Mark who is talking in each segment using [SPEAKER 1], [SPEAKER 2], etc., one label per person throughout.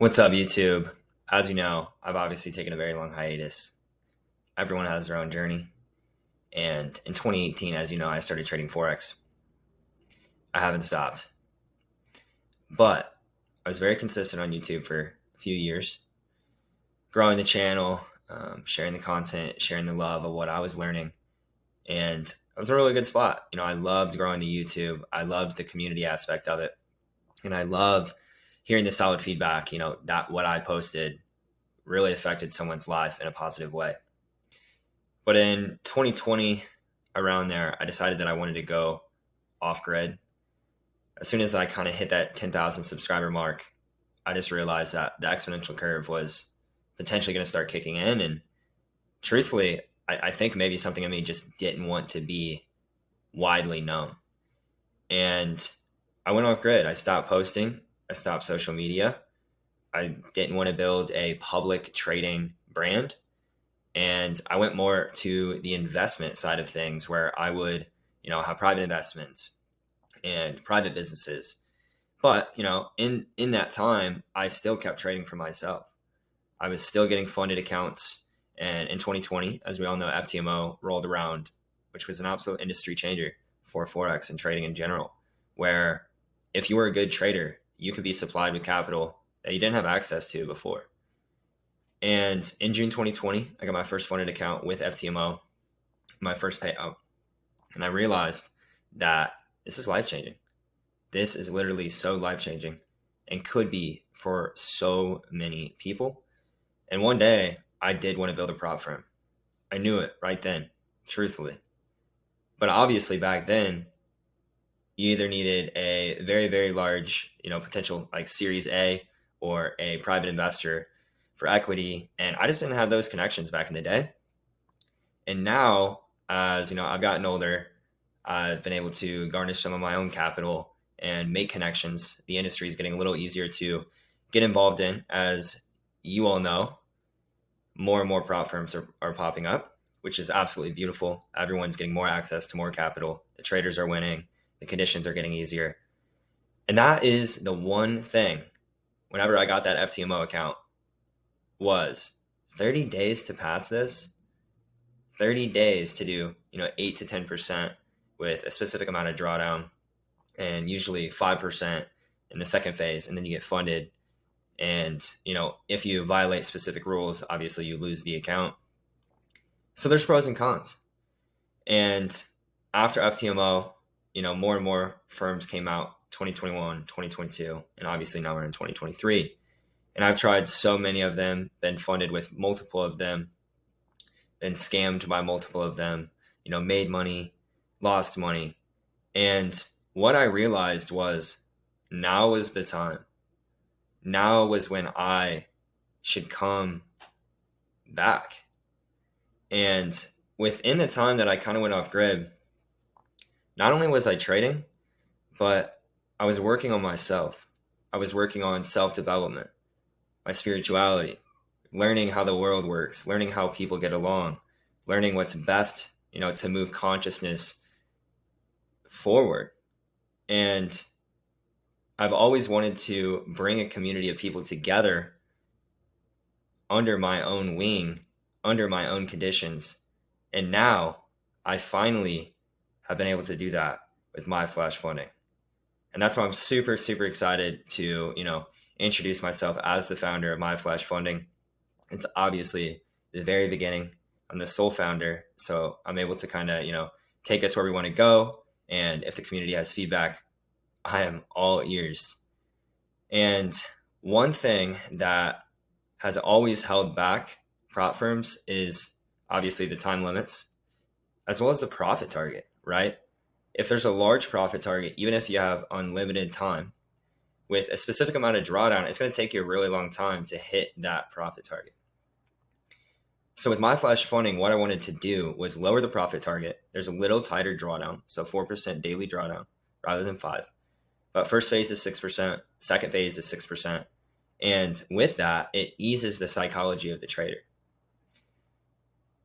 [SPEAKER 1] What's up, YouTube? As you know, I've obviously taken a very long hiatus. Everyone has their own journey. And in 2018, as you know, I started trading Forex. I haven't stopped. But I was very consistent on YouTube for a few years, growing the channel, sharing the content, sharing the love of what I was learning. And I was in a really good spot. I loved growing the YouTube. I loved the community aspect of it. And I loved hearing the solid feedback, that what I posted really affected someone's life in a positive way. But in 2020, around there, I decided that I wanted to go off grid. As soon as I kind of hit that 10,000 subscriber mark, I just realized that the exponential curve was potentially going to start kicking in. And truthfully, I think maybe something in me just didn't want to be widely known. And I went off grid. I stopped posting. I stopped social media. I didn't want to build a public trading brand. And I went more to the investment side of things where I would, have private investments and private businesses. But, in that time, I still kept trading for myself. I was still getting funded accounts. And in 2020, as we all know, FTMO rolled around, which was an absolute industry changer for Forex and trading in general, where if you were a good trader, you could be supplied with capital that you didn't have access to before. And in June 2020, I got my first funded account with FTMO, my first payout. And I realized that this is life changing. This is literally so life changing and could be for so many people. And one day I did want to build a prop firm. I knew it right then, truthfully. But obviously back then, you either needed a very, very large, potential like Series A or a private investor for equity. And I just didn't have those connections back in the day. And now, as I've gotten older, I've been able to garnish some of my own capital and make connections. The industry is getting a little easier to get involved in. As you all know, more and more prop firms are popping up, which is absolutely beautiful. Everyone's getting more access to more capital. The traders are winning. The conditions are getting easier. And that is the one thing, whenever I got that FTMO account, was 30 days to pass this, 30 days to do, 8 to 10% with a specific amount of drawdown, and usually 5% in the second phase, and then you get funded. And, if you violate specific rules, obviously you lose the account. So there's pros and cons. And after FTMO, more and more firms came out, 2021, 2022, and obviously now we're in 2023. And I've tried so many of them, been funded with multiple of them, been scammed by multiple of them, made money, lost money. And what I realized was now was the time. Now was when I should come back. And within the time that I kind of went off grid, not only was I trading, but I was working on myself. I was working on self-development, my spirituality, learning how the world works, learning how people get along, learning what's best, to move consciousness forward. And I've always wanted to bring a community of people together under my own wing, under my own conditions. And now I finally have been able to do that with MyFlashFunding. And that's why I'm super, super excited to, introduce myself as the founder of MyFlashFunding. It's obviously the very beginning. I'm the sole founder, so I'm able to kind of, take us where we want to go. And if the community has feedback, I am all ears. And one thing that has always held back prop firms is obviously the time limits, as well as the profit target, right? If there's a large profit target, even if you have unlimited time, with a specific amount of drawdown, it's going to take you a really long time to hit that profit target. So with MyFlashFunding, what I wanted to do was lower the profit target. There's a little tighter drawdown, so 4% daily drawdown rather than 5%. But first phase is 6%, second phase is 6%. And with that, it eases the psychology of the trader.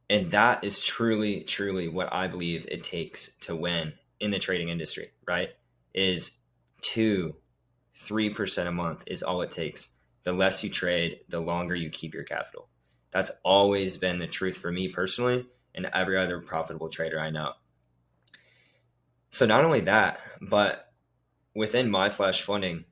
[SPEAKER 1] And that is truly, truly what I believe it takes to win in the trading industry, right? Is 2-3% a month is all it takes the less you trade, the longer you keep your capital. That's always been the truth for me personally and every other profitable trader I know. So not only that, but within MyFlashFunding,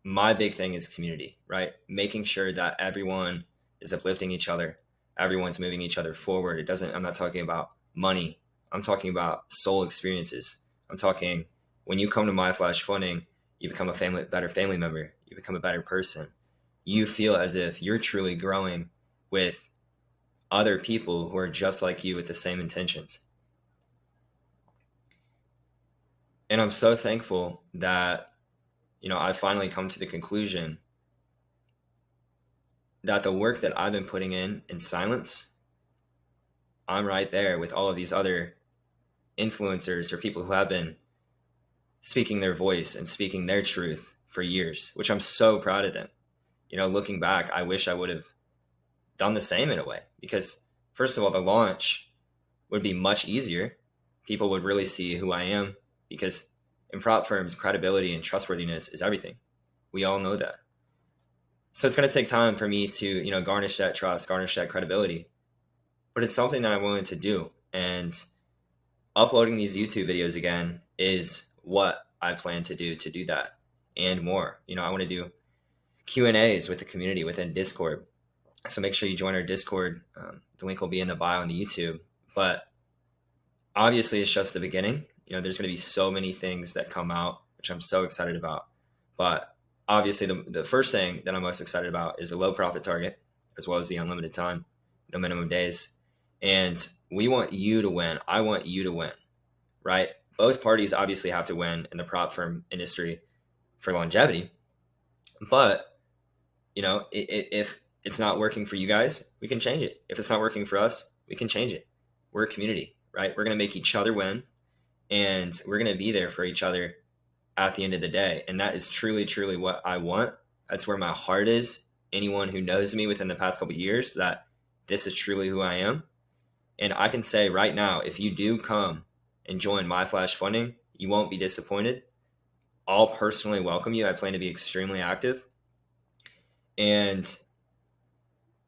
[SPEAKER 1] my big thing is community, right? Making sure that everyone is uplifting each other, everyone's moving each other forward. I'm not talking about money. I'm talking about soul experiences. I'm talking when you come to MyFlashFunding, you become a better family member. You become a better person. You feel as if you're truly growing with other people who are just like you with the same intentions. And I'm so thankful that, I finally come to the conclusion that the work that I've been putting in silence, I'm right there with all of these other influencers or people who have been speaking their voice and speaking their truth for years, which I'm so proud of them. Looking back, I wish I would have done the same in a way, because first of all, the launch would be much easier. People would really see who I am, because in prop firms, credibility and trustworthiness is everything. We all know that. So it's going to take time for me to, garnish that trust, garnish that credibility. But it's something that I'm willing to do. And uploading these YouTube videos again is what I plan to do that and more. I want to do Q&As with the community within Discord. So make sure you join our Discord. The link will be in the bio on the YouTube. But obviously, it's just the beginning. There's going to be so many things that come out, which I'm so excited about. But obviously, the first thing that I'm most excited about is a low profit target, as well as the unlimited time, no minimum days. And we want you to win. I want you to win, right? Both parties obviously have to win in the prop firm industry for longevity. But, if it's not working for you guys, we can change it. If it's not working for us, we can change it. We're a community, right? We're going to make each other win, and we're going to be there for each other at the end of the day. And that is truly, truly what I want. That's where my heart is. Anyone who knows me within the past couple of years, that this is truly who I am. And I can say right now, if you do come and join MyFlashFunding, you won't be disappointed. I'll personally welcome you. I plan to be extremely active. And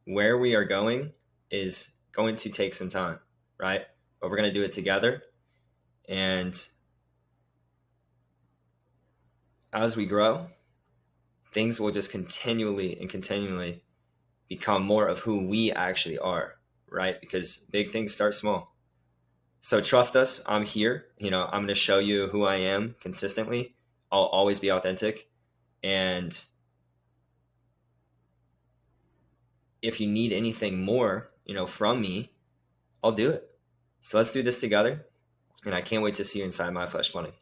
[SPEAKER 1] where we are going is going to take some time, right? But we're going to do it together. And as we grow, things will just continually become more of who we actually are, right? Because big things start small. So trust us. I'm here. I'm going to show you who I am consistently. I'll always be authentic. And if you need anything more, from me, I'll do it. So let's do this together. And I can't wait to see you inside MyFlashFunding.